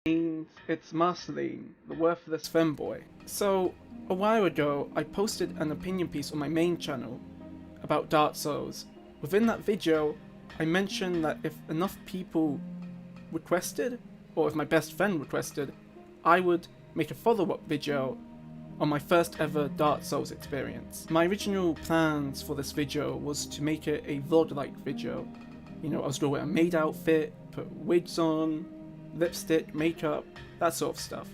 It's Marceline, the worthless femboy. So, a while ago, I posted an opinion piece on my main channel about Dark Souls. Within that video, I mentioned that if enough people requested, or if my best friend requested, I would make a follow-up video on my first ever Dark Souls experience. My original plans for this video was to make it a vlog-like video. You know, I was going to wear a maid outfit, put wigs on, lipstick, makeup, that sort of stuff.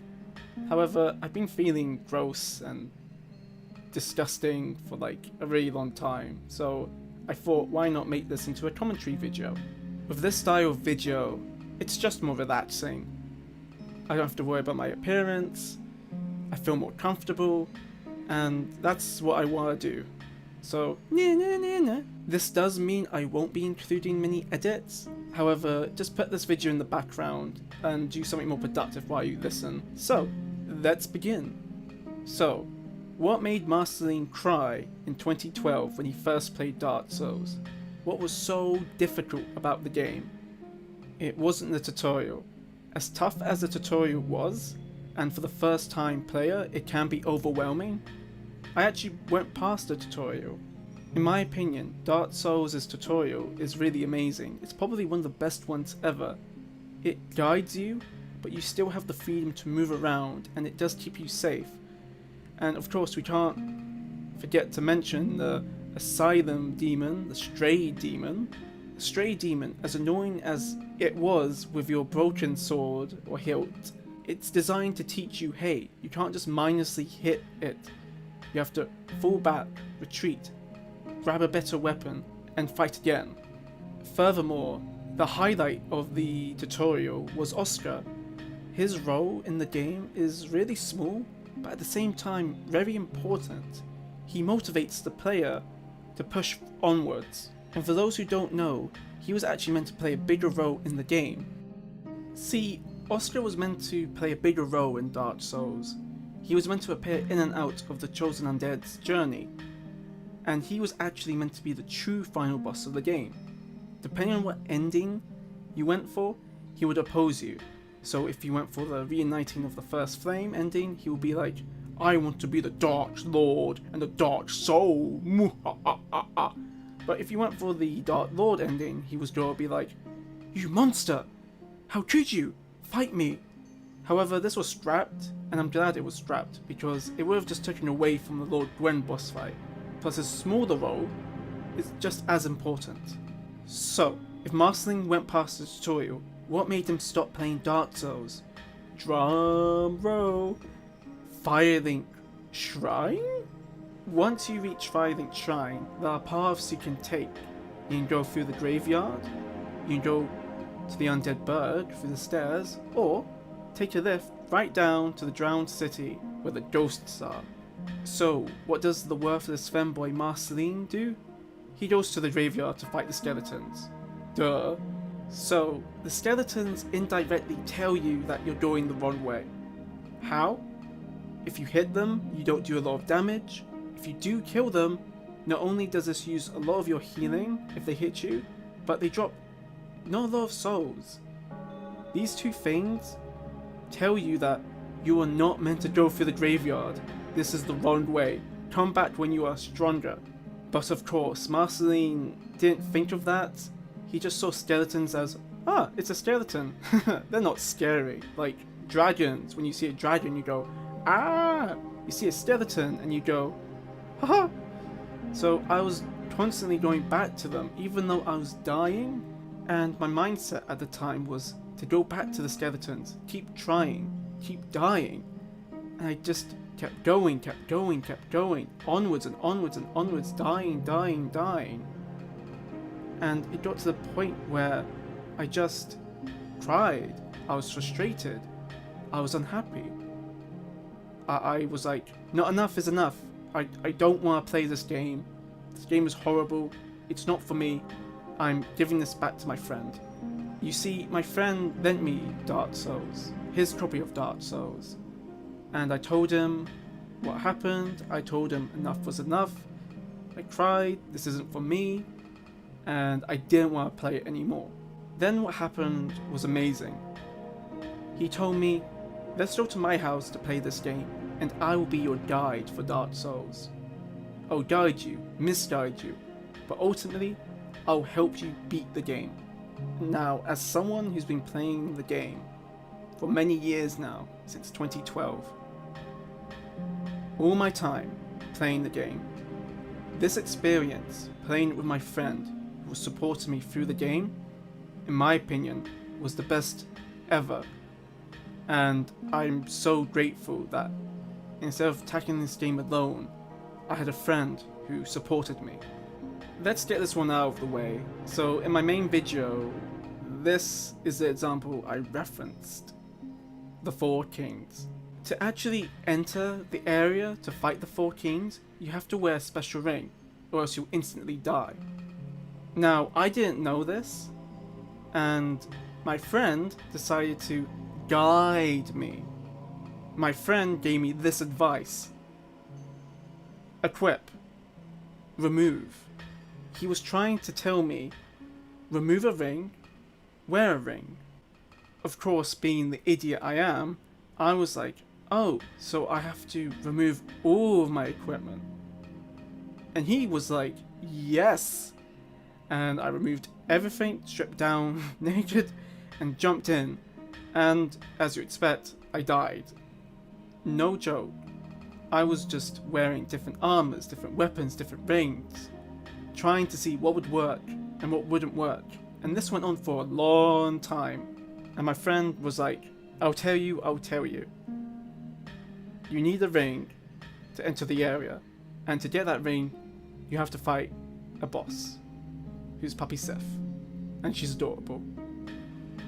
However, I've been feeling gross and disgusting for like a really long time, so I thought, why not make this into a commentary video? With this style of video, it's just more relaxing. I don't have to worry about my appearance, I feel more comfortable, and that's what I want to do. So, this does mean I won't be including many edits. However, just put this video in the background and do something more productive while you listen. So, let's begin. So, what made Marceline cry in 2012 when he first played Dark Souls? What was so difficult about the game? It wasn't the tutorial. As tough as the tutorial was, and for the first time player it can be overwhelming, I actually went past the tutorial. In my opinion, Dark Souls' tutorial is really amazing. It's probably one of the best ones ever. It guides you, but you still have the freedom to move around, and it does keep you safe. And of course we can't forget to mention the Asylum Demon, the Stray Demon. The Stray Demon, as annoying as it was with your broken sword or hilt, it's designed to teach you, hey, you can't just mindlessly hit it. You have to fall back, retreat, grab a better weapon, and fight again. Furthermore, the highlight of the tutorial was Oscar. His role in the game is really small, but at the same time very important. He motivates the player to push onwards. And for those who don't know, he was actually meant to play a bigger role in the game. See, Oscar was meant to play a bigger role in Dark Souls. He was meant to appear in and out of the Chosen Undead's journey, and he was actually meant to be the true final boss of the game. Depending on what ending you went for, he would oppose you. So if you went for the reuniting of the First Flame ending, he would be like, I want to be the Dark Lord and the Dark Soul. But if you went for the Dark Lord ending, he was going to be like, you monster! How could you? Fight me! However, this was scrapped, and I'm glad it was scrapped, because it would have just taken away from the Lord Gwen boss fight. Plus his smaller role is just as important. So, if Marceline went past the tutorial, what made him stop playing Dark Souls? Drum roll! Firelink Shrine? Once you reach Firelink Shrine, there are paths you can take. You can go through the graveyard, you can go to the Undead Burg through the stairs, or take a lift right down to the drowned city where the ghosts are. So, what does the worthless femboy Marceline do? He goes to the graveyard to fight the skeletons. Duh. So, the skeletons indirectly tell you that you're going the wrong way. How? If you hit them, you don't do a lot of damage. If you do kill them, not only does this use a lot of your healing if they hit you, but they drop not a lot of souls. These two things tell you that you are not meant to go through the graveyard. This is the wrong way. Come back when you are stronger. But of course, Marceline didn't think of that. He just saw skeletons as, it's a skeleton. They're not scary. Like dragons, when you see a dragon you go, ah! You see a skeleton and you go, haha! So I was constantly going back to them, even though I was dying. And my mindset at the time was to go back to the skeletons, keep trying, keep dying. And I just kept going, onwards and onwards and onwards, dying. And it got to the point where I just cried. I was frustrated. I was unhappy. I was like, not enough is enough. I don't want to play this game. This game is horrible. It's not for me. I'm giving this back to my friend. You see, my friend lent me Dark Souls, his copy of Dark Souls. And I told him what happened. I told him enough was enough. I cried, this isn't for me. And I didn't want to play it anymore. Then what happened was amazing. He told me, let's go to my house to play this game, and I will be your guide for Dark Souls. I'll guide you, misguide you, but ultimately, I'll help you beat the game. Now, as someone who's been playing the game for many years now, since 2012, all my time playing the game, this experience, playing it with my friend who supported me through the game, in my opinion, was the best ever. And I'm so grateful that instead of tackling this game alone, I had a friend who supported me. Let's get this one out of the way. So in my main video, this is the example I referenced. The Four Kings. To actually enter the area to fight the Four Kings, you have to wear a special ring, or else you'll instantly die. Now, I didn't know this, and my friend decided to guide me. My friend gave me this advice. Equip. Remove. He was trying to tell me, remove a ring, wear a ring. Of course, being the idiot I am, I was like, oh, so I have to remove all of my equipment. And he was like, yes. And I removed everything, stripped down naked, and jumped in. And as you expect, I died. No joke. I was just wearing different armors, different weapons, different rings, trying to see what would work and what wouldn't work. And this went on for a long time. And my friend was like, I'll tell you. You need a ring to enter the area. And to get that ring, you have to fight a boss, who's Puppy Sif. And she's adorable.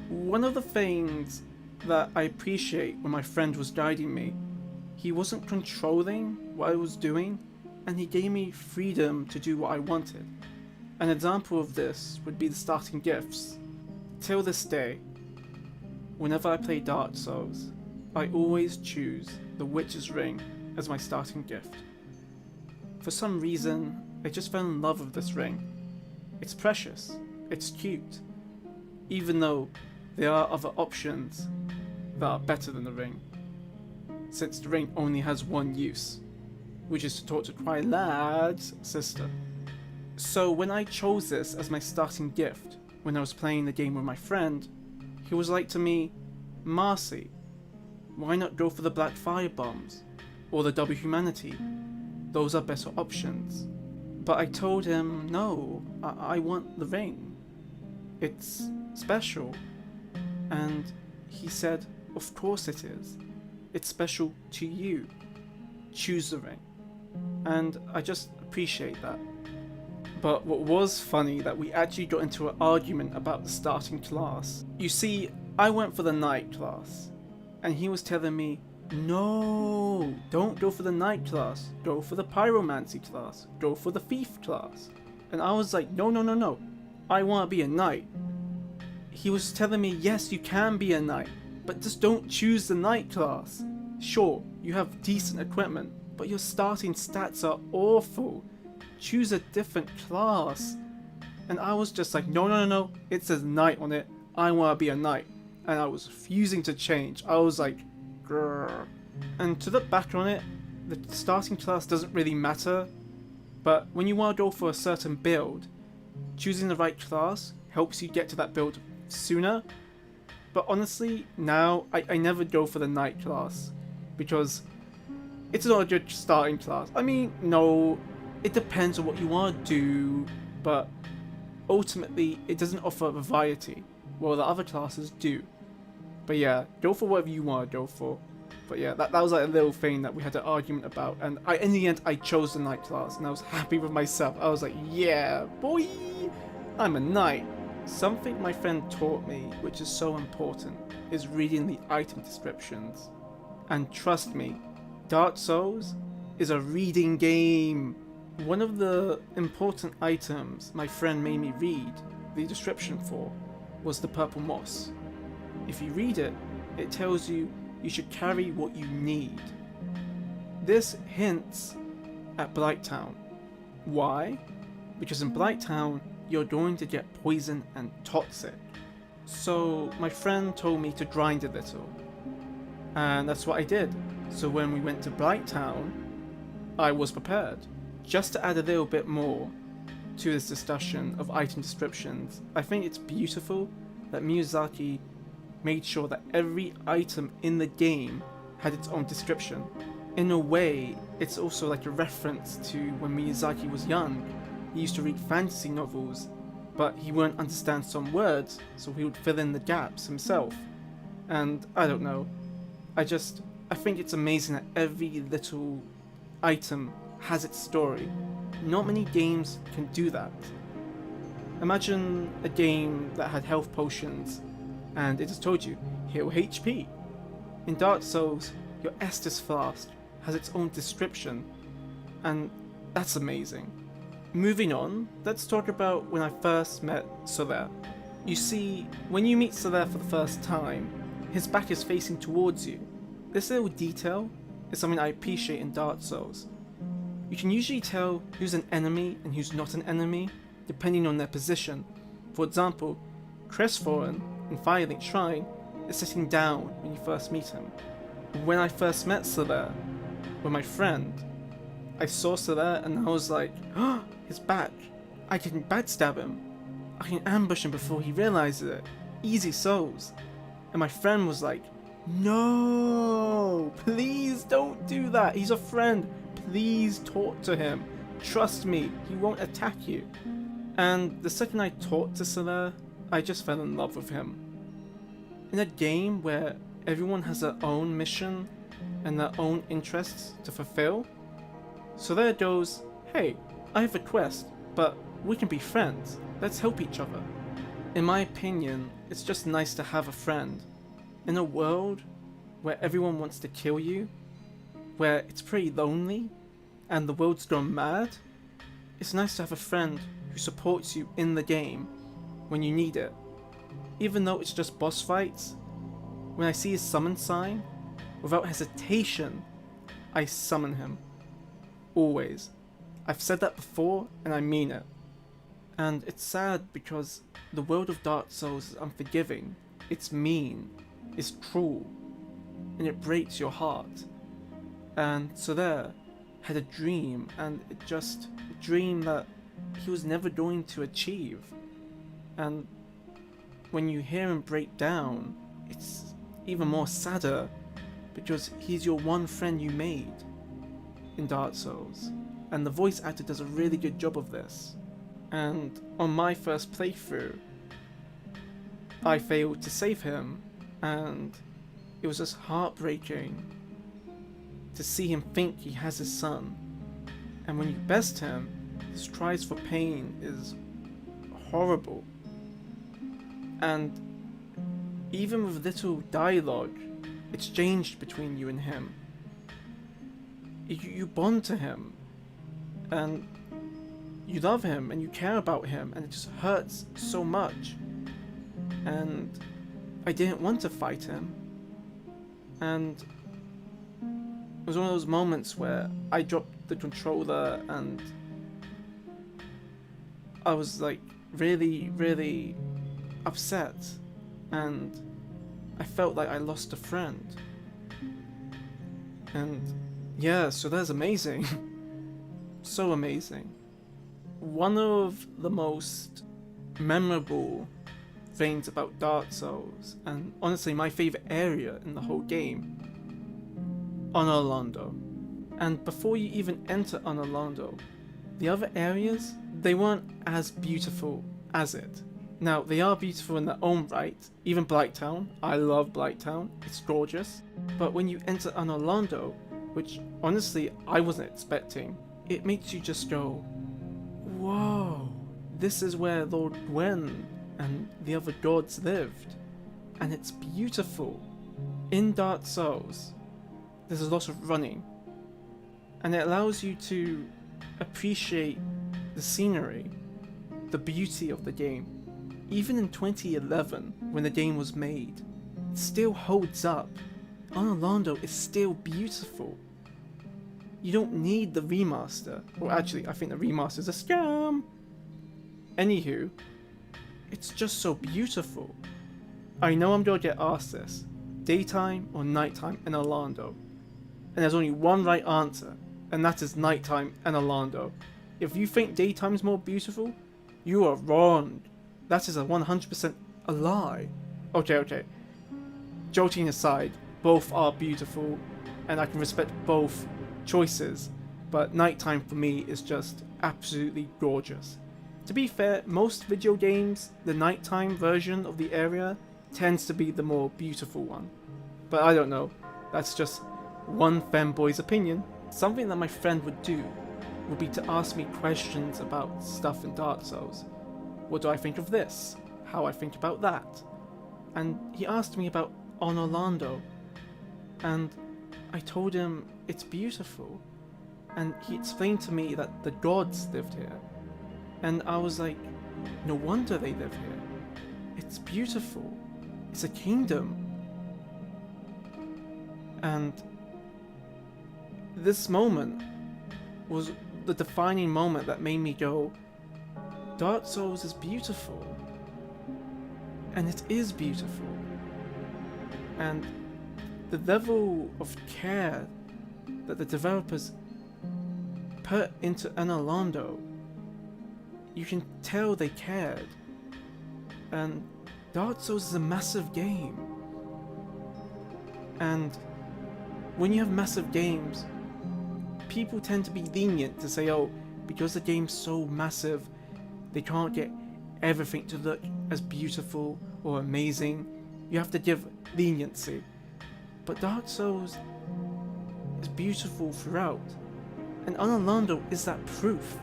One of the things that I appreciate when my friend was guiding me, he wasn't controlling what I was doing, and he gave me freedom to do what I wanted. An example of this would be the starting gifts. Till this day, whenever I play Dark Souls, I always choose the Witch's Ring as my starting gift. For some reason, I just fell in love with this ring. It's precious, it's cute, even though there are other options that are better than the ring, since the ring only has one use, which is to talk to Twilight's sister. So when I chose this as my starting gift, when I was playing the game with my friend, he was like to me, Marcy, why not go for the Black Fire Bombs, or the Double Humanity? Those are better options. But I told him, no, I want the ring. It's special. And he said, of course it is. It's special to you. Choose the ring. And I just appreciate that. But what was funny, that we actually got into an argument about the starting class. You see, I went for the knight class, and he was telling me, no, don't go for the knight class, go for the pyromancy class, go for the thief class. And I was like, no, I want to be a knight. He was telling me, yes, you can be a knight, but just don't choose the knight class. Sure, you have decent equipment, but your starting stats are awful. Choose a different class. And I was just like, no, it says knight on it, I want to be a knight. And I was refusing to change. I was like, grrr. And to look back on it, the starting class doesn't really matter, but when you want to go for a certain build, choosing the right class helps you get to that build sooner. But honestly, now I never go for the knight class, because it's not a good starting class. I mean, no, it depends on what you want to do, but ultimately it doesn't offer variety, while the other classes do. But yeah, go for whatever you want to go for. But yeah, that was like a little thing that we had an argument about, and in the end I chose the knight class, and I was happy with myself. I was like, yeah, boy, I'm a knight. Something my friend taught me, which is so important, is reading the item descriptions. And trust me, Dark Souls is a reading game. One of the important items my friend made me read the description for was the purple moss. If you read it, it tells you should carry what you need. This hints at Blighttown. Why? Because in Blighttown, you're going to get poison and toxic. So my friend told me to grind a little, And that's what I did. So when we went to Blighttown, I was prepared. Just to add a little bit more to this discussion of item descriptions, I think it's beautiful that Miyazaki made sure that every item in the game had its own description. In a way, it's also like a reference to when Miyazaki was young. He used to read fantasy novels, but he wouldn't understand some words, so he would fill in the gaps himself. And I don't know, I think it's amazing that every little item has its story. Not many games can do that. Imagine a game that had health potions and it just told you, heal HP. In Dark Souls, your Estus flask has its own description, and that's amazing. Moving on, let's talk about when I first met Solaire. You see, when you meet Solaire for the first time, his back is facing towards you. This little detail is something I appreciate in Dark Souls. You can usually tell who's an enemy and who's not an enemy, depending on their position. For example, Crestfallen in Firelink Shrine is sitting down when you first meet him. When I first met Solaire with my friend, I saw Solaire and I was like, oh, his back. I can backstab him. I can ambush him before he realizes it. Easy Souls. And my friend was like, no, please don't do that. He's a friend. Please talk to him. Trust me, he won't attack you. And the second I talked to Solaire, I just fell in love with him. In a game where everyone has their own mission and their own interests to fulfill, Solaire goes, hey, I have a quest, but we can be friends. Let's help each other. In my opinion, it's just nice to have a friend. In a world where everyone wants to kill you, where it's pretty lonely, and the world's gone mad, it's nice to have a friend who supports you in the game when you need it. Even though it's just boss fights, when I see his summon sign, without hesitation, I summon him. Always. I've said that before, and I mean it. And it's sad because the world of Dark Souls is unforgiving, it's mean, it's cruel, and it breaks your heart. And Solaire had a dream, and a dream that he was never going to achieve. And when you hear him break down, it's even more sadder, because he's your one friend you made in Dark Souls. And the voice actor does a really good job of this. And on my first playthrough, I failed to save him, and it was just heartbreaking to see him think he has his son. And when you best him, his cries for pain is horrible. And even with little dialogue exchanged between you and him, you bond to him, and you love him, and you care about him, and it just hurts so much. And I didn't want to fight him, and it was one of those moments where I dropped the controller and I was like really, really upset, and I felt like I lost a friend. And yeah, so that's amazing. So amazing. One of the most memorable things about Dark Souls, and honestly my favourite area in the whole game, Anor Londo. And before you even enter Anor Londo, the other areas, they weren't as beautiful as it. Now, they are beautiful in their own right, even Blighttown. I love Blighttown, it's gorgeous. But when you enter Anor Londo, which honestly I wasn't expecting, it makes you just go, whoa, this is where Lord Gwen and the other gods lived. And it's beautiful. In Dark Souls, there's a lot of running, and it allows you to appreciate the scenery, the beauty of the game. Even in 2011, when the game was made, it still holds up. Anor Londo is still beautiful. You don't need the remaster. Well, actually, I think the remaster is a scam. Anywho, it's just so beautiful. I know I'm gonna get asked this, daytime or nighttime in Anor Londo? And there's only one right answer, and that is nighttime in Anor Londo. If you think daytime is more beautiful, you are wrong. That is a 100% a lie. Okay. Joking aside, both are beautiful, and I can respect both choices, but nighttime for me is just absolutely gorgeous. To be fair, most video games, the nighttime version of the area tends to be the more beautiful one. But I don't know, that's just one Femboy's opinion. Something that my friend would do would be to ask me questions about stuff in Dark Souls. What do I think of this? How I think about that? And he asked me about Anor Londo, and I told him it's beautiful, and he explained to me that the gods lived here, and I was like, no wonder they live here. It's beautiful. It's a kingdom. And this moment was the defining moment that made me go, Dark Souls is beautiful. And it is beautiful. And the level of care that the developers put into Anor Londo, you can tell they cared. And Dark Souls is a massive game. And when you have massive games, people tend to be lenient to say, oh, because the game's so massive, they can't get everything to look as beautiful or amazing. You have to give leniency. But Dark Souls is beautiful throughout. And Anor Londo is that proof.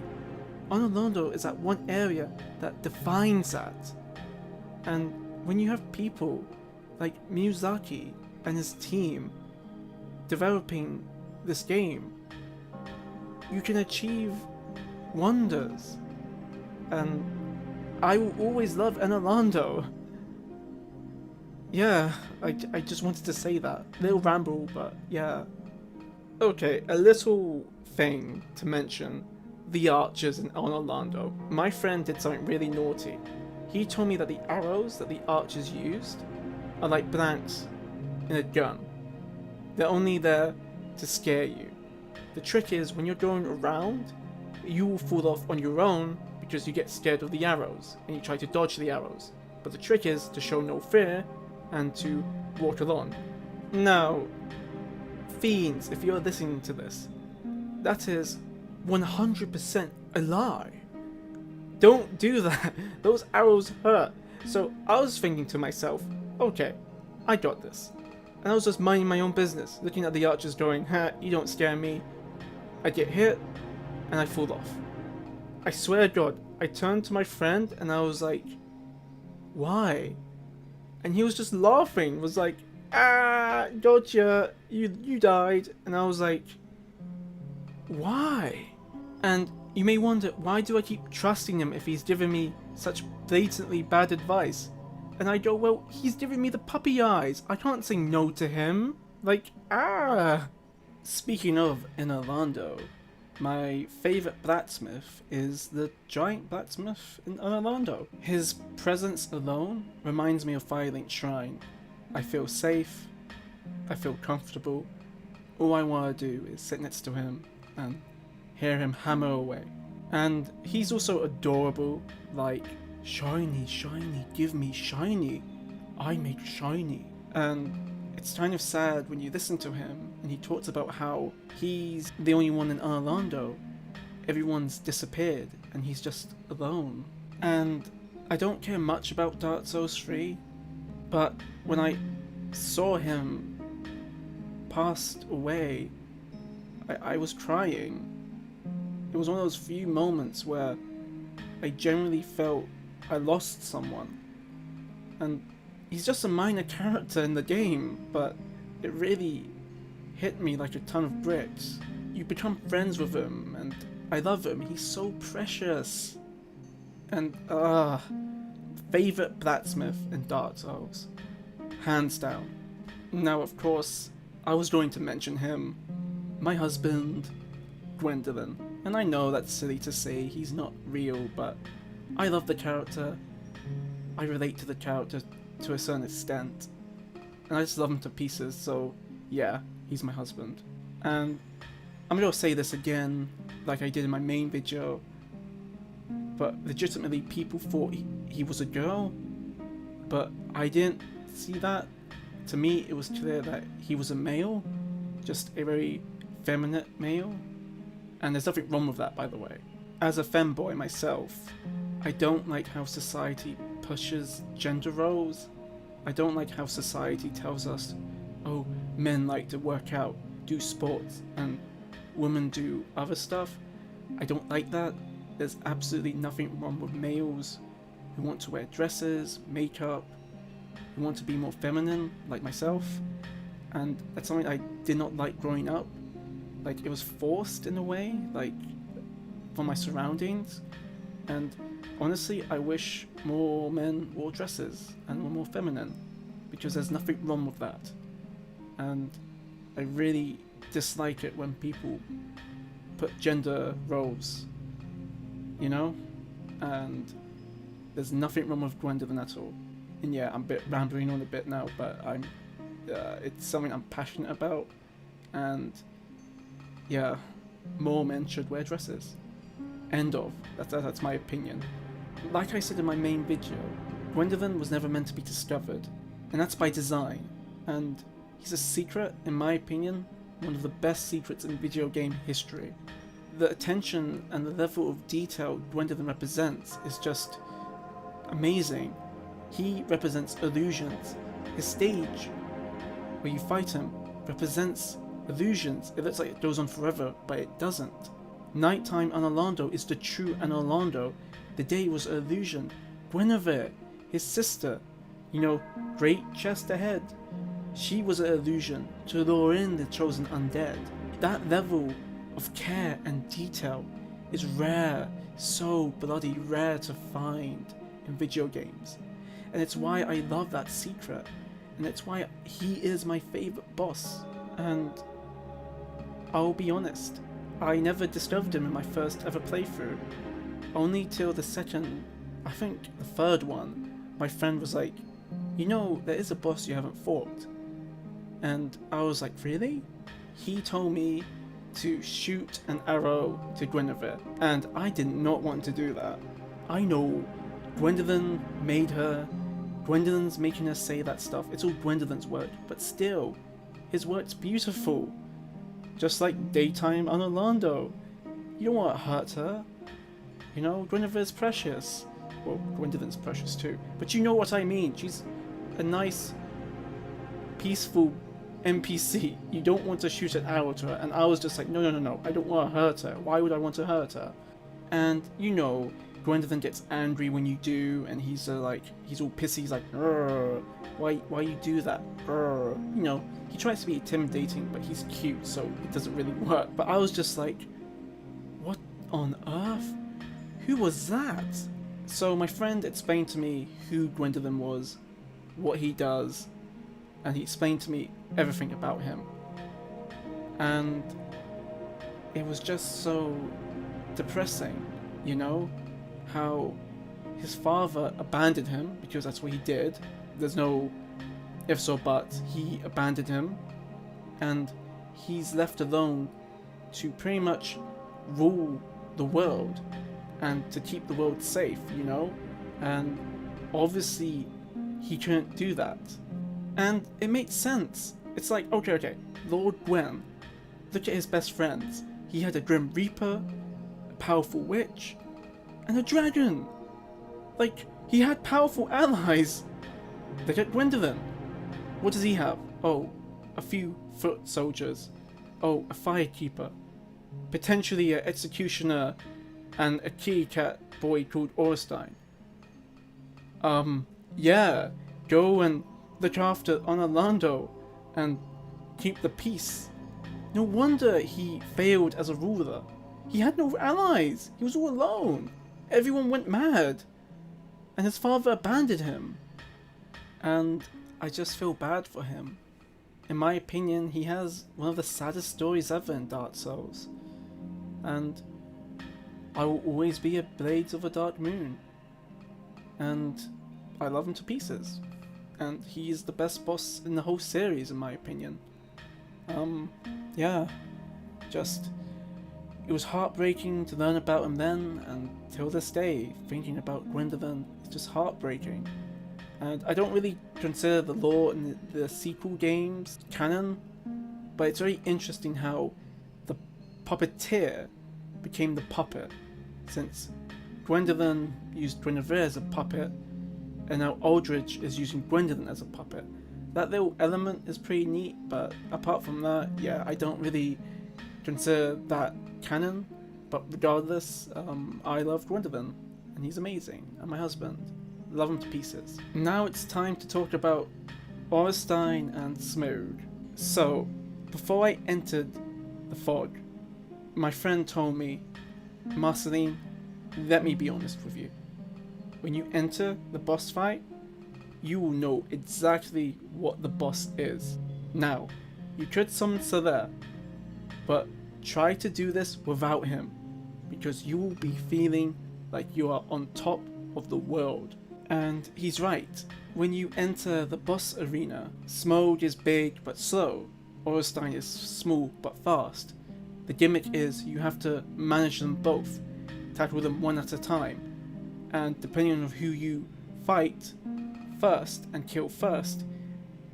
Anor Londo is that one area that defines that. And when you have people like Miyazaki and his team developing this game, you can achieve wonders. And I will always love Anor Londo. Yeah, I just wanted to say that. Little ramble, but yeah. Okay, a little thing to mention. The archers in Anor Londo. My friend did something really naughty. He told me that the arrows that the archers used are like blanks in a gun. They're only there to scare you. The trick is, when you're going around, you will fall off on your own because you get scared of the arrows and you try to dodge the arrows. But the trick is to show no fear and to walk along. Now, fiends, if you're listening to this, that is 100% a lie. Don't do that. Those arrows hurt. So I was thinking to myself, okay, I got this. And I was just minding my own business, looking at the archers going, ha, you don't scare me. I get hit, and I fall off. I swear to God, I turned to my friend and I was like, why? And he was just laughing, was like, ah, gotcha, you died. And I was like, why? And you may wonder, why do I keep trusting him if he's giving me such blatantly bad advice? And I go, well, he's giving me the puppy eyes. I can't say no to him. Like, ah. Speaking of Anor Londo, my favourite blacksmith is the giant blacksmith in Anor Londo. His presence alone reminds me of Firelink Shrine. I feel safe. I feel comfortable. All I want to do is sit next to him and hear him hammer away. And he's also adorable, like, shiny, shiny, give me shiny. I make shiny. And it's kind of sad when you listen to him and he talks about how he's the only one in Anor Londo. Everyone's disappeared and he's just alone. And I don't care much about Dark Souls 3, but when I saw him passed away, I was crying. It was one of those few moments where I genuinely felt I lost someone. And he's just a minor character in the game, but it really hit me like a ton of bricks. You become friends with him, and I love him. He's so precious. And, favourite blacksmith in Dark Souls. Hands down. Now, of course, I was going to mention him. My husband, Gwyndolin. And I know that's silly to say, he's not real, but I love the character. I relate to the character to a certain extent. and I just love him to pieces, so yeah, he's my husband. And I'm gonna say this again, like I did in my main video, but legitimately people thought he was a girl, but I didn't see that. To me, it was clear that he was a male, just a very feminine male, and there's nothing wrong with that, by the way. As a femboy myself, I don't like how society pushes gender roles. I don't like how society tells us, oh, men like to work out, do sports, and women do other stuff. I don't like that. There's absolutely nothing wrong with males who want to wear dresses, makeup, who want to be more feminine, like myself. And that's something I did not like growing up. Like, it was forced in a way, like, from my surroundings. And honestly, I wish more men wore dresses and were more feminine, because there's nothing wrong with that. And I really dislike it when people put gender roles, you know? And there's nothing wrong with Gwyndolin at all. And yeah, I'm a bit rambling on a bit now, but it's something I'm passionate about. And yeah, more men should wear dresses. End of. That's my opinion. Like I said in my main video, Gwyndolin was never meant to be discovered, and that's by design. And he's a secret, in my opinion, one of the best secrets in video game history. The attention and the level of detail Gwyndolin represents is just amazing. He represents illusions. His stage, where you fight him, represents illusions. It looks like it goes on forever, but it doesn't. Nighttime Anor Londo is the true Anor Londo. The day was an illusion. Guinevere, his sister, great chest ahead. She was an illusion to lure in the chosen undead. That level of care and detail is rare, so bloody rare to find in video games. And it's why I love that secret, and it's why he is my favourite boss. And I'll be honest, I never discovered him in my first ever playthrough. Only till the second, I think the third one, my friend was like, there is a boss you haven't fought. And I was like, really? He told me to shoot an arrow to Guinevere, and I did not want to do that. I know Gwyndolin made her, Gwendolin's making her say that stuff, it's all Gwendolin's work, but still, his work's beautiful. Just like daytime Anor Londo. You don't want to hurt her. Guinevere's precious. Well, Gwendolin's precious too, but you know what I mean. She's a nice, peaceful NPC. You don't want to shoot an arrow to her, and I was just like, no, I don't want to hurt her. Why would I want to hurt her? And Gwyndolin gets angry when you do, and he's all pissy. He's like, why you do that? He tries to be intimidating, but he's cute, so it doesn't really work. But I was just like, what on earth? Who was that? So my friend explained to me who Gwyndolin was, what he does, and he explained to me everything about him. And it was just so depressing, how his father abandoned him, because that's what he did. There's no ifs or buts. He abandoned him, and he's left alone to pretty much rule the world and to keep the world safe, and obviously he couldn't do that. And it makes sense. It's like, okay, Lord Gwyn, look at his best friends. He had a Grim Reaper, a powerful witch, and a dragon. Like, he had powerful allies. Look at Gwyndolin. What does he have? Oh, a few foot soldiers. Oh, a firekeeper. Potentially an executioner and a kitty cat boy called Ornstein. Yeah, go and look after Anor Londo and keep the peace. No wonder he failed as a ruler. He had no allies. He was all alone. Everyone went mad. And his father abandoned him. And I just feel bad for him. In my opinion, he has one of the saddest stories ever in Dark Souls. And I will always be a Blades of a Dark Moon. And I love him to pieces. and he is the best boss in the whole series in my opinion. Yeah, just, it was heartbreaking to learn about him then, and till this day, thinking about Gwyndolin is just heartbreaking. And I don't really consider the lore in the sequel games canon, but it's very interesting how the puppeteer became the puppet, since Gwyndolin used Guinevere as a puppet, and now Aldrich is using Gwyndolin as a puppet. That little element is pretty neat, but apart from that, yeah, I don't really consider that canon. But regardless, I love Gwyndolin, and he's amazing, and my husband. Love him to pieces. Now it's time to talk about Ornstein and Smough. So, before I entered the fog, my friend told me, Marceline, let me be honest with you. When you enter the boss fight, you will know exactly what the boss is. Now, you could summon Solaire, but try to do this without him, because you will be feeling like you are on top of the world. And he's right. When you enter the boss arena, Smough is big but slow, Ornstein is small but fast. The gimmick is you have to manage them both, tackle them one at a time, and depending on who you fight first and kill first,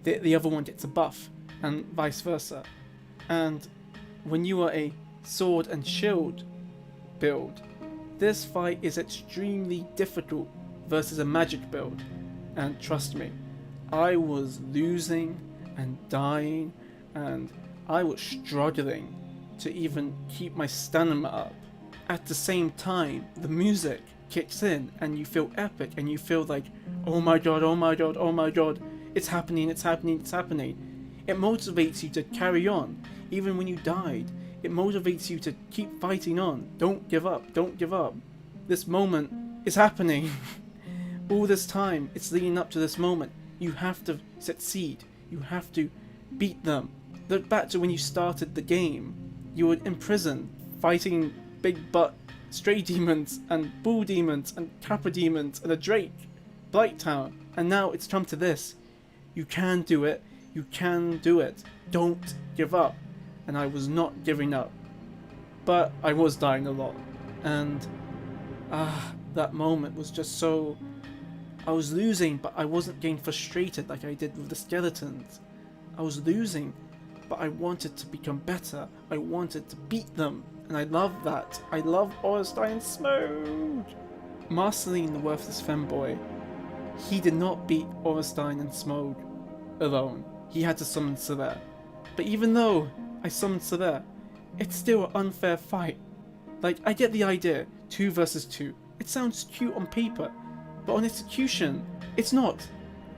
the other one gets a buff, and vice versa. And when you are a sword and shield build, this fight is extremely difficult versus a magic build, and trust me, I was losing and dying, and I was struggling to even keep my stamina up. At the same time, the music kicks in and you feel epic, and you feel like, oh my god, oh my god, oh my god, it's happening, it's happening, it's happening. It motivates you to carry on, even when you died. It motivates you to keep fighting on. Don't give up, don't give up. This moment is happening. All this time, it's leading up to this moment. You have to succeed. You have to beat them. Look back to when you started the game. You were in prison, fighting big butt stray demons, and bull demons, and kappa demons, and a drake, Blight Town. And now it's come to this. You can do it. You can do it. Don't give up. And I was not giving up. But I was dying a lot. And that moment was just so... I was losing, but I wasn't getting frustrated like I did with the skeletons. I was losing, but I wanted to become better. I wanted to beat them, and I love that. I love Ornstein and Smough! Marceline, the worthless femboy, he did not beat Ornstein and Smough alone. He had to summon Solaire. But even though I summoned Solaire, it's still an unfair fight. Like, I get the idea, 2 versus 2. It sounds cute on paper, but on execution, it's not.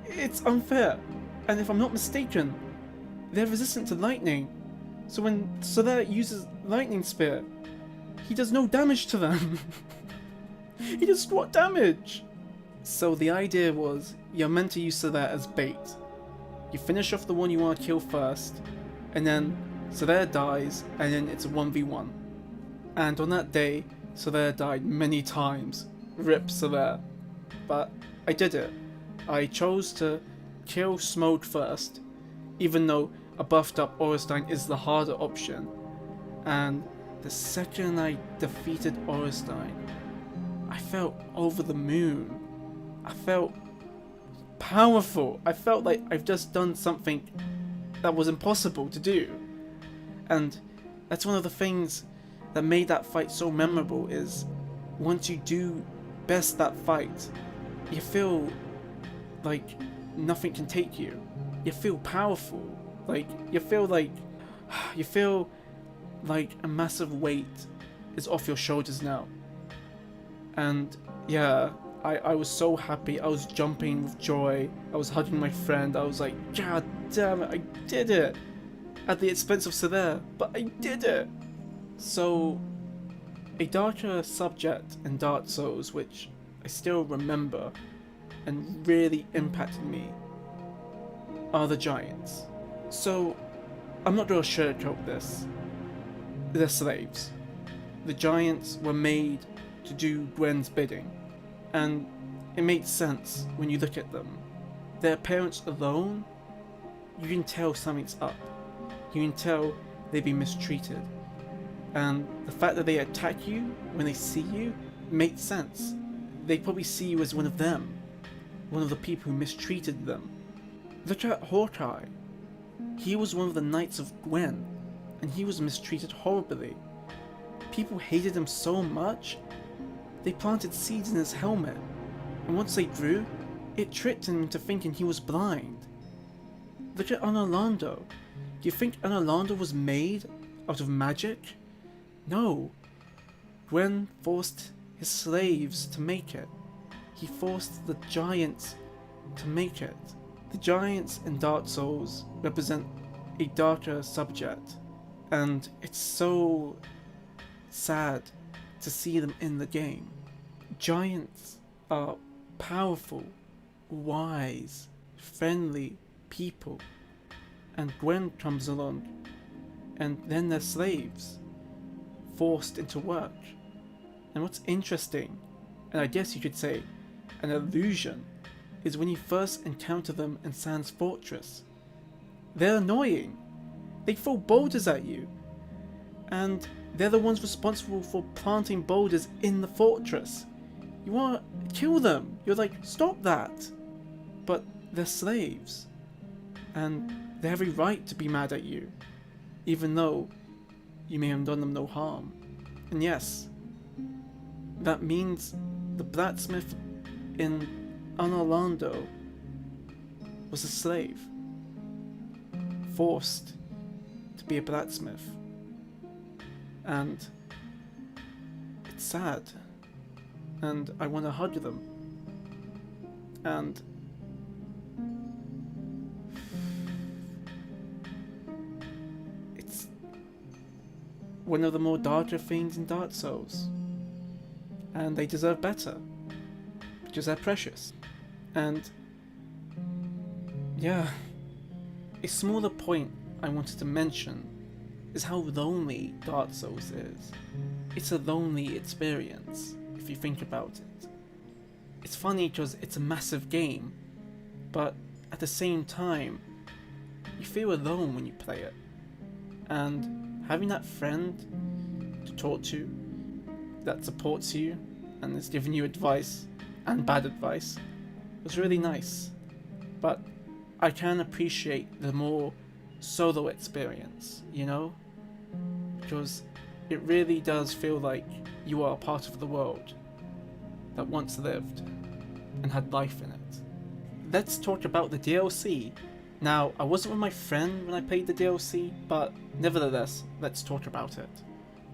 It's unfair. And if I'm not mistaken, they're resistant to lightning. So when Solaire uses lightning spear, he does no damage to them. He does squat damage. So the idea was, you're meant to use Solaire as bait. You finish off the one you want to kill first, and then Solaire dies, and then it's a 1v1. And on that day, Solaire died many times. Rip Solaire. But I did it. I chose to kill Smough first, even though a buffed up Ornstein is the harder option. And the second I defeated Ornstein, I felt over the moon. I felt powerful. I felt like I've just done something that was impossible to do. And that's one of the things that made that fight so memorable, is once you do best that fight, you feel like nothing can take you. You feel powerful. Like, you feel like a massive weight is off your shoulders now. And yeah, I was so happy. I was jumping with joy. I was hugging my friend. I was like, God damn it, I did it! At the expense of Solaire, but I did it! So, a darker subject in Dark Souls, which I still remember and really impacted me, are the giants. So, I'm not going to sugarcoat this. They're slaves. The giants were made to do Gwen's bidding, and it makes sense when you look at them. their appearance alone, you can tell something's up. You can tell they've been mistreated. And the fact that they attack you when they see you makes sense. They probably see you as one of them, one of the people who mistreated them. Look at Hawkeye. He was one of the Knights of Gwen, and he was mistreated horribly. People hated him so much, they planted seeds in his helmet, and once they grew, it tricked him into thinking he was blind. Look at Anor Londo. Do you think Anor Londo was made out of magic? No. Gwen forced his slaves to make it. He forced the giants to make it. The giants in Dark Souls represent a darker subject, and it's so sad to see them in the game. Giants are powerful, wise, friendly people, and Gwen comes along, and then they're slaves, forced into work. And what's interesting, and I guess you could say an illusion, is when you first encounter them in Sans Fortress. They're annoying. They throw boulders at you, and they're the ones responsible for planting boulders in the fortress. You want to kill them. You're like, stop that. But they're slaves, and they have a right to be mad at you, even though you may have done them no harm. And yes, that means the blacksmith in Anor Londo was a slave, forced to be a blacksmith, and it's sad, and I want to hug them, and it's one of the more darker things in Dark Souls, and they deserve better, because they're precious. And yeah, a smaller point I wanted to mention is how lonely Dark Souls is. It's a lonely experience, if you think about it. It's funny because it's a massive game, but at the same time, you feel alone when you play it. And having that friend to talk to that supports you and is giving you advice, and bad advice, was really nice. But I can appreciate the more solo experience, you know? Because it really does feel like you are a part of the world that once lived and had life in it. Let's talk about the DLC. Now, I wasn't with my friend when I played the DLC, but nevertheless, let's talk about it.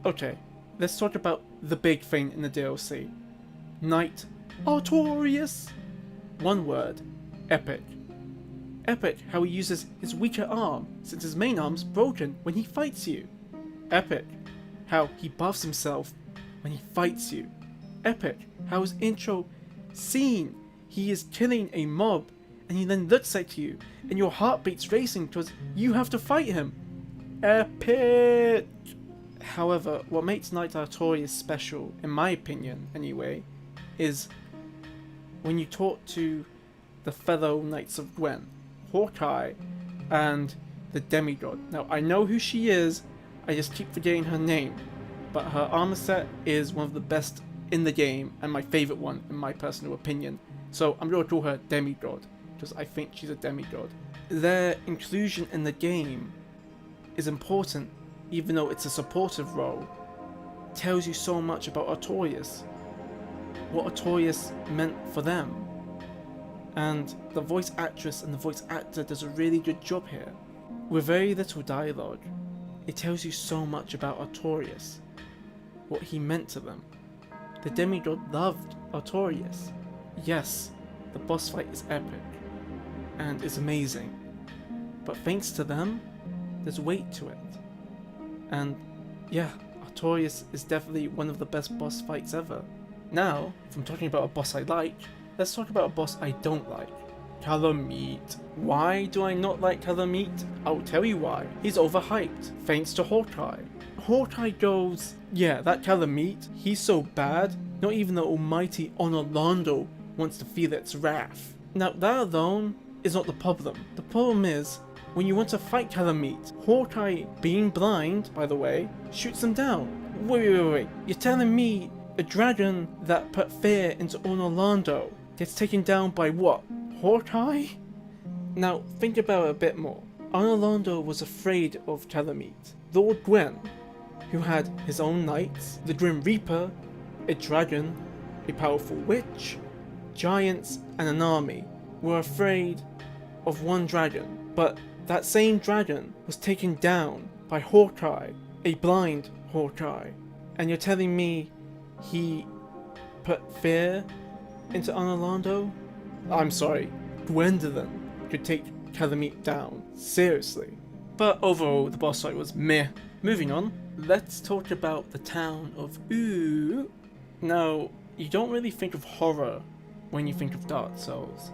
Okay, let's talk about the big thing in the DLC. Knight Artorias. One word, epic. Epic how he uses his weaker arm, since his main arm's broken when he fights you. Epic how he buffs himself when he fights you. Epic how his intro scene, he is killing a mob and he then looks at you and your heart beats racing because you have to fight him. Epic! However, what makes Knight Artorias special, in my opinion anyway, is when you talk to the fellow Knights of Gwen, Hawkeye, and the demigod. Now, I know who she is, I just keep forgetting her name, but her armor set is one of the best in the game, and my favourite one, in my personal opinion. So I'm going to call her demigod, because I think she's a demigod. Their inclusion in the game is important, even though it's a supportive role. It tells you so much about Artorias, what Artorias meant for them. And the voice actress and the voice actor does a really good job here. With very little dialogue, it tells you so much about Artorias, what he meant to them. The demigod loved Artorias. Yes, the boss fight is epic, and is amazing, but thanks to them, there's weight to it. And yeah, Artorias is definitely one of the best boss fights ever. Now, from talking about a boss I like, let's talk about a boss I don't like. Kalameet. Why do I not like Kalameet? I'll tell you why. He's overhyped, thanks to Hawkeye. Hawkeye goes, yeah, that Kalameet, he's so bad, not even the almighty Anor Londo wants to feel its wrath. Now, that alone is not the problem. The problem is, when you want to fight Calamite, Hawkeye, being blind, by the way, shoots them down. Wait. You're telling me a dragon that put fear into Anor Londo gets taken down by what? Hawkeye? Now, think about it a bit more. Anor Londo was afraid of Calamite. Lord Gwyn, who had his own knights, the Grim Reaper, a dragon, a powerful witch, giants, and an army, were afraid of one dragon, but that same dragon was taken down by Hawkeye, a blind Hawkeye. And you're telling me he put fear into Anor Londo? I'm sorry, Gwyndolin could take Calamite down, seriously. But overall, the boss fight was meh. Moving on, let's talk about the town of Sooooo. Now, you don't really think of horror when you think of Dark Souls,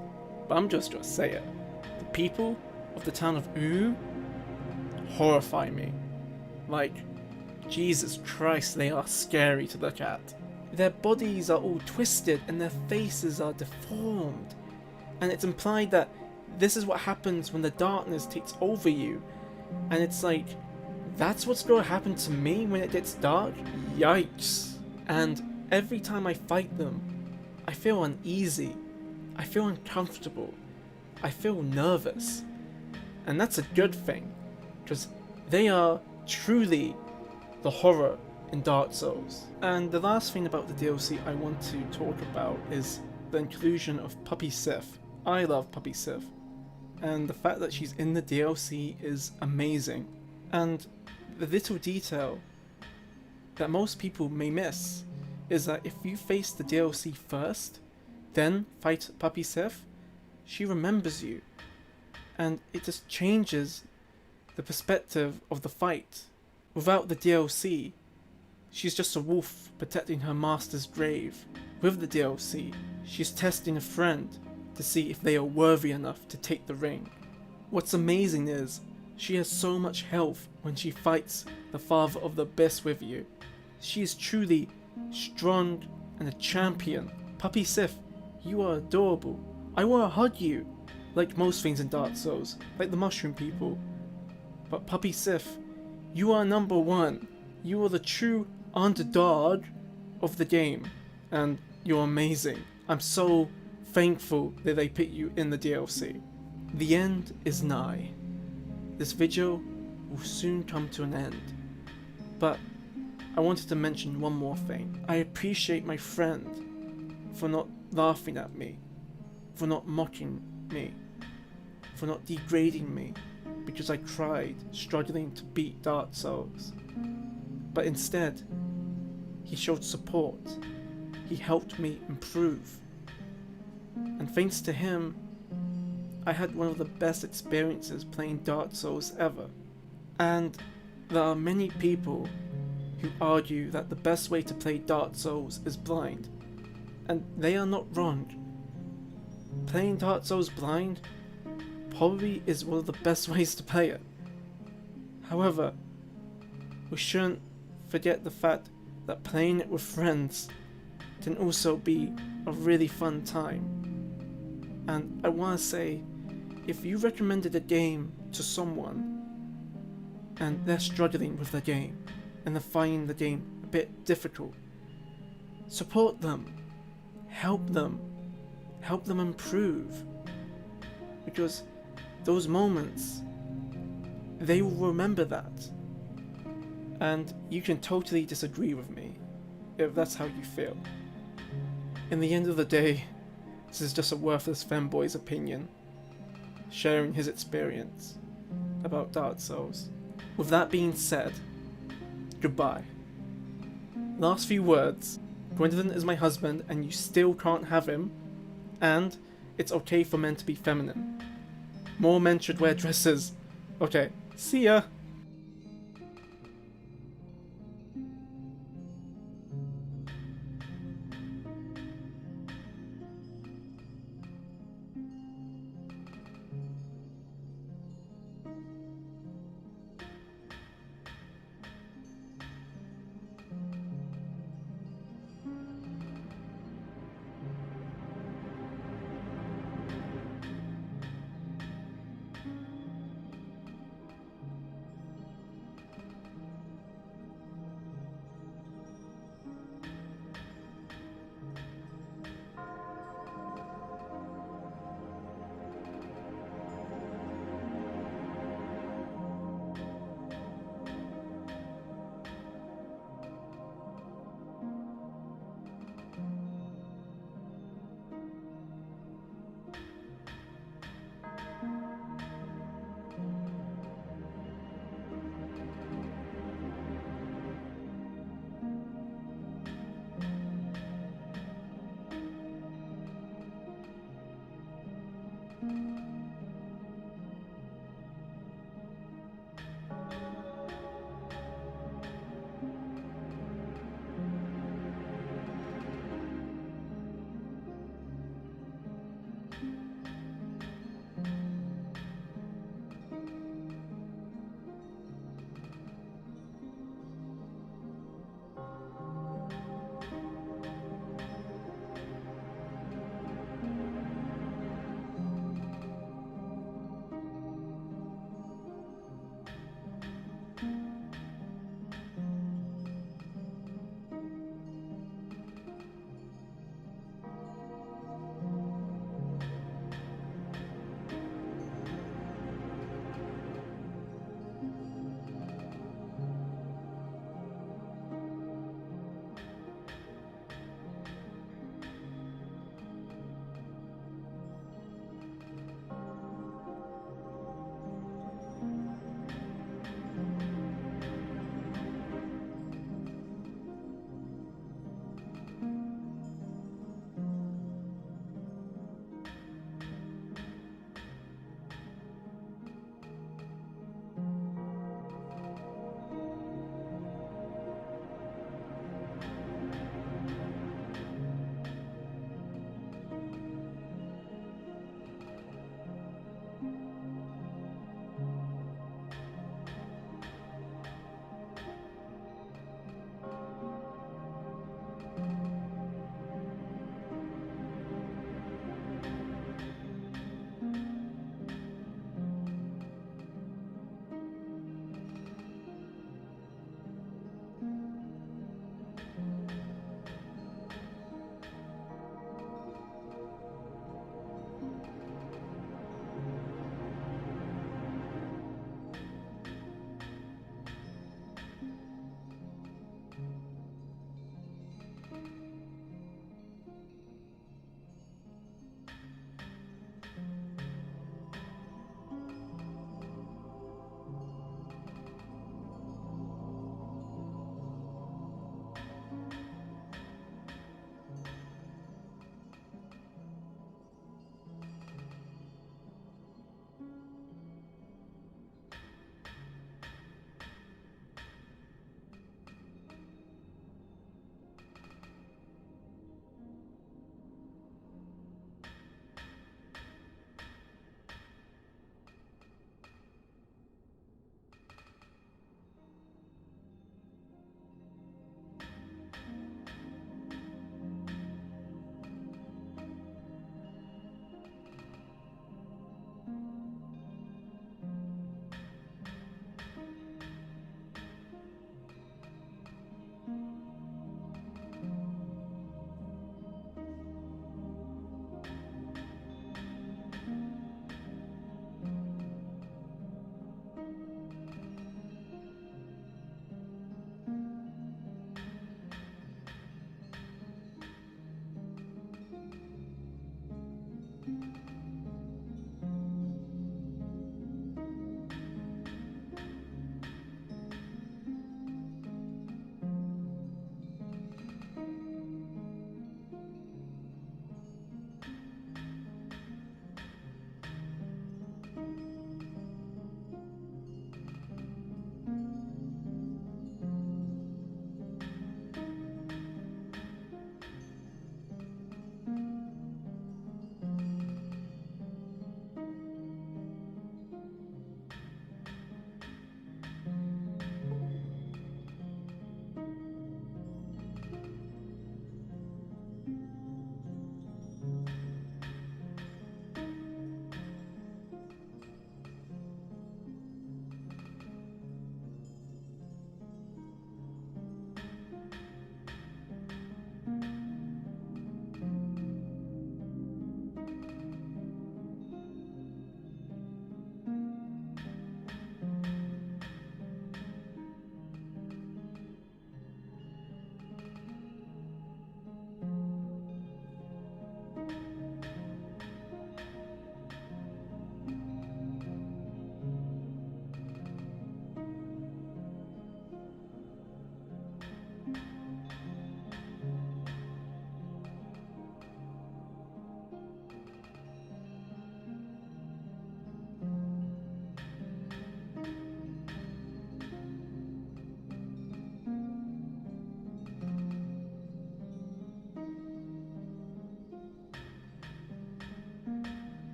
but I'm just gonna say it. The people of the town of Sooooo horrify me. Like, Jesus Christ, they are scary to look at. Their bodies are all twisted and their faces are deformed. And it's implied that this is what happens when the darkness takes over you. And it's like, that's what's going to happen to me when it gets dark? Yikes. And every time I fight them, I feel uneasy. I feel uncomfortable. I feel nervous. And that's a good thing, because they are truly the horror in Dark Souls. And the last thing about the DLC I want to talk about is the inclusion of Puppy Sif. I love Puppy Sif, and the fact that she's in the DLC is amazing. And the little detail that most people may miss is that if you face the DLC first, then fight Puppy Sif, she remembers you, and it just changes the perspective of the fight. Without the DLC, she's just a wolf protecting her master's grave. With the DLC, she's testing a friend to see if they are worthy enough to take the ring. What's amazing is, she has so much health when she fights the Father of the Abyss with you. She is truly strong and a champion. Puppy Sif, you are adorable. I want to hug you, like most things in Dark Souls, like the mushroom people. But Puppy Sif, you are number one. You are the true underdog of the game, and you're amazing. I'm so thankful that they put you in the DLC. The end is nigh. This video will soon come to an end, but I wanted to mention one more thing. I appreciate my friend for not laughing at me, for not mocking me, for not degrading me because I cried struggling to beat Dark Souls. But instead, he showed support. He helped me improve. And thanks to him, I had one of the best experiences playing Dark Souls ever. And there are many people who argue that the best way to play Dark Souls is blind. And they are not wrong. Playing Dark Souls blind probably is one of the best ways to play it. However, we shouldn't forget the fact that playing it with friends can also be a really fun time. And I want to say, if you recommended a game to someone and they're struggling with the game and they're finding the game a bit difficult, support them, help them improve, because those moments, they will remember that. And you can totally disagree with me if that's how you feel. In the end of the day, this is just a worthless Femboy's opinion, sharing his experience about Dark Souls. With that being said, goodbye. Last few words. Gwyndolin is my husband and you still can't have him, and it's okay for men to be feminine. More men should wear dresses. Okay, see ya!